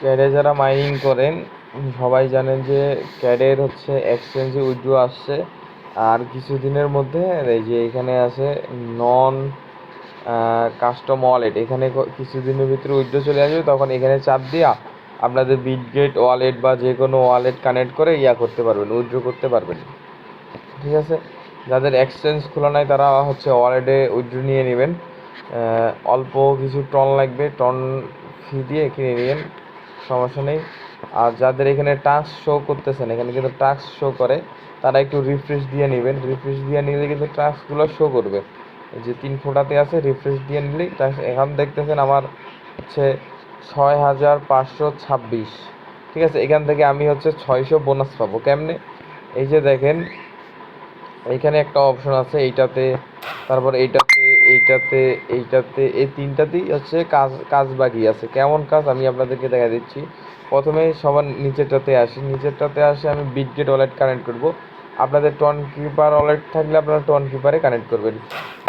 ক্যাডে যারা মাইনিং করেন সবাই জানেন যে ক্যাডের হচ্ছে এক্সচেঞ্জে উইথড্র আসছে। আর কিছুদিনের মধ্যে এই যে এখানে আছে নন কাস্টম ওয়ালেট, এখানে কিছুদিনের ভিতরে উইথড্র চলে আসবে। তখন এখানে চাপ দিয়া আপনাদের বিটগেট ওয়ালেট বা যে কোনো ওয়ালেট কানেক্ট করে করতে পারবেন, উইথড্র করতে পারবেন। ঠিক আছে, যাদের এক্সচেঞ্জ খোলা নাই তারা হচ্ছে ওয়ালেটে উইথড্র নিয়ে নেবেন। অল্প কিছু টন লাগবে, টন ফি দিয়ে কিনে নেবেন, সমস্যা নেই। আর যাদের এখানে টাস্ক শো করতেছেন, এখানে কিন্তু টাস্ক শো করে, তারা একটু রিফ্রেশ দিয়ে নেবেন। রিফ্রেশ দিয়ে নিলে কিন্তু টাস্কগুলো শো করবে। যে 3 ফোটাতে আছে রিফ্রেশ দিয়ে নিলেই টাস্ক। এখন দেখতেছেন আমার হচ্ছে 6526। ঠিক আছে, এখান থেকে আমি হচ্ছে 600 বোনাস পাবো কেমনে? এই যে দেখেন এইখানে একটা অপশন আছে এইটাতে, তারপর এইটাতে, এইটাতে, এইটাতে, এই তিনটাতেই হচ্ছে কাজ কাজ বাকি আছে। কেমন কাজ আমি আপনাদেরকে দেখা দিচ্ছি। প্রথমে সবার নিচেরটাতে আসি, নিচেরটাতে আসে আমি বিটগেট ওয়ালেট কানেক্ট করব। আপনাদের টন কিপার ওয়ালেট থাকলে আপনারা টন কিপারে কানেক্ট করবেন।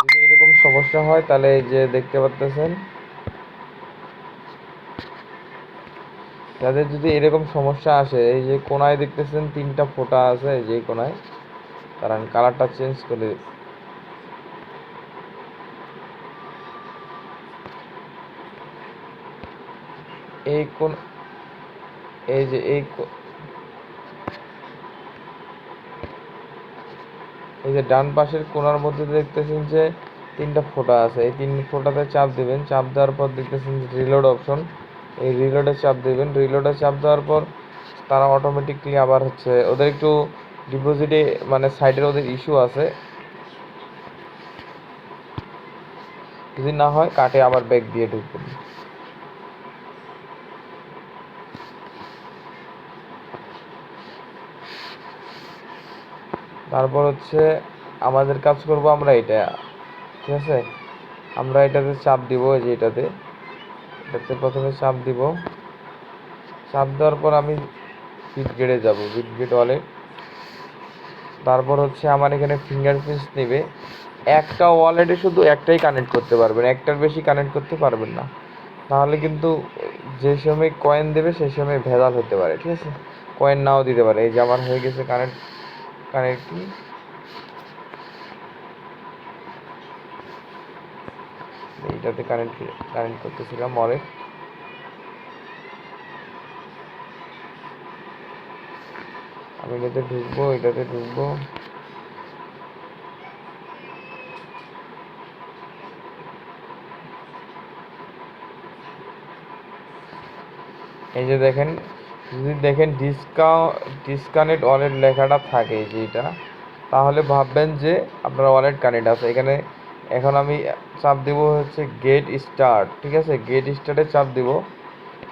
যদি এরকম সমস্যা হয় তাহলে এই যে দেখতে পাচ্ছেন, যাদের যদি এরকম সমস্যা আসে, এই যে কোনায় দেখতেছেন 3টা ফোঁটা আছে, এই যে কোনায়, কারণ কালারটা চেঞ্জ করে, এই কোন, এই যে এই যে ডান পাশের কোণার মধ্যে দেখতেছেন যে 3টা ফোঁটা আছে, এই 3 ফোঁটাতে চাপ দেবেন। চাপ দেওয়ার পর দেখতেছেন রিলোড অপশন, এই রিলোডে চাপ দেবেন। রিলোডে চাপ দেওয়ার পর তারা অটোমেটিকলি আবার হচ্ছে ওদের একটু ডিপোজিটে মানে সাইডের ওদের ইস্যু আছে, যদি না হয় কাটে আবার ব্যাক দিয়ে ঢুকবেন। তারপর হচ্ছে আমাদের কাজ করব আমরা এটা, ঠিক আছে, আমরা এটাতে চাপ দিব, এই যে এটাতে প্রথমে চাপ দিব। চাপ দেওয়ার পর আমি বিটগেটে যাব, বিটগেট ওয়ালেট। তারপর হচ্ছে আমার এখানে ফিঙ্গারপ্রিন্টস নেবে। একটা ওয়ালেটে শুধু একটাই কানেক্ট করতে পারবেন, একটার বেশি কানেক্ট করতে পারবেন না, তাহলে কিন্তু যে সময় কয়েন দেবে সেই সময় ভেজাল হতে পারে। ঠিক আছে, কয়েন নাও দিতে পারে। এই যে আমার হয়ে গেছে কানেক্টিং, এইটাতে কানেক্ট করতেছিলাম ওয়ালেট। আমি এটাতে ঢুকবো, এটাতে ঢুকবো। এই যে দেখেন, যদি দেখেন ডিসকানেক্ট ওয়ালেট লেখাটা থাকে যেটা, তাহলে ভাববেন যে আপনার ওয়ালেট কানেক্ট আছে এখানে। এখন আমি চাপ দেবো হচ্ছে গেট স্টার্ট। ঠিক আছে, গেট স্টার্টে চাপ দেবো।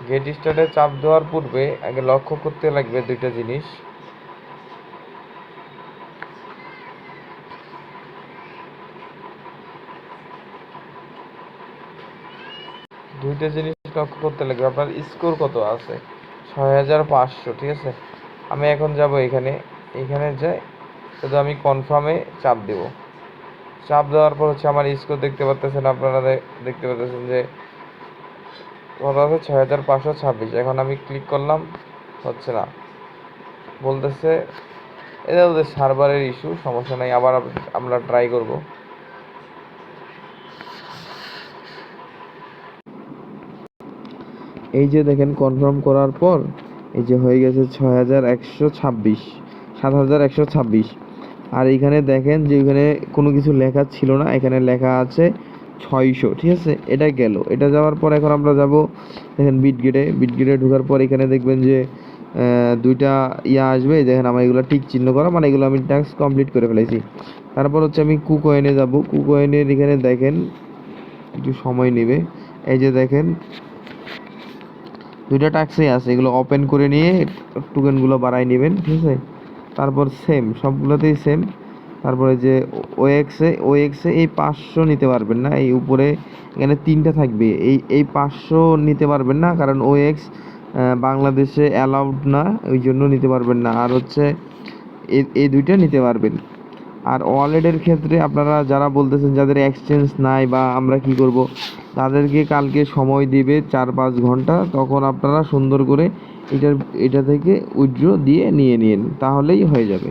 গেট স্টার্টে চাপ দেওয়ার পূর্বে আগে লক্ষ্য করতে লাগবে দুইটা জিনিস। লক্ষ্য করতে লাগবে, আপনার স্কোর কত আছে, 6500। ঠিক আছে, আমি এখন যাব এখানে যাই, শুধু আমি কনফার্মে চাপ দেব। চাপ দেওয়ার পর হচ্ছে আমার স্কোর দেখতে পাচ্ছেন, আপনারা দেখতে পাচ্ছেন যে কত আছে, 6526। এখন আমি ক্লিক করলাম, হচ্ছে না, বলতেছে এটা ওদের সার্ভারের ইস্যু, সমস্যা নাই, আবার আমরা ট্রাই করব। এই যে দেখেন কনফার্ম করার পর এই যে হয়ে গেছে 6126, 7126। আর এইখানে দেখেন যে এখানে কোনো কিছু লেখা ছিল না, এখানে লেখা আছে 600। ঠিক আছে, এটা গেল। এটা যাওয়ার পর এখন আমরা যাব দেখেন বিটগেটে ঢোকার পর এখানে দেখবেন যে দুইটা আসবে, দেখেন আমার এগুলো টিক চিহ্ন করা, মানে এগুলো আমি টাস্ক কমপ্লিট করে ফেলেছি। তারপর হচ্ছে আমি কুকয়েনে যাব। কুকয়েনের এখানে দেখেন একটু সময় নেবে। এই যে দেখেন দুইটা টাস্কই আছে, এগুলো ওপেন করে নিয়ে টোকেনগুলো বাড়াই নেবেন। ঠিক আছে, তারপর সেম সবগুলোতেই সেম। তারপরে যে ওএক্সে এই 500 নিতে পারবেন না, এই উপরে এখানে 3টা থাকবে, এই 500 নিতে পারবেন না, কারণ ওএক্স বাংলাদেশে অ্যালাউড না, ওই জন্য নিতে পারবেন না। আর হচ্ছে এই দুইটা নিতে পারবেন। আর ওয়ালেটের ক্ষেত্রে আপনারা যারা বলতেছেন যাদের এক্সচেঞ্জ নাই বা আমরা কি করব, তাদেরকে কালকে সময় দিবে 4-5 ঘন্টা, তখন আপনারা সুন্দর করে এটা থেকে উইথড্র দিয়ে নিয়ে নিন, তাহলেই হয়ে যাবে।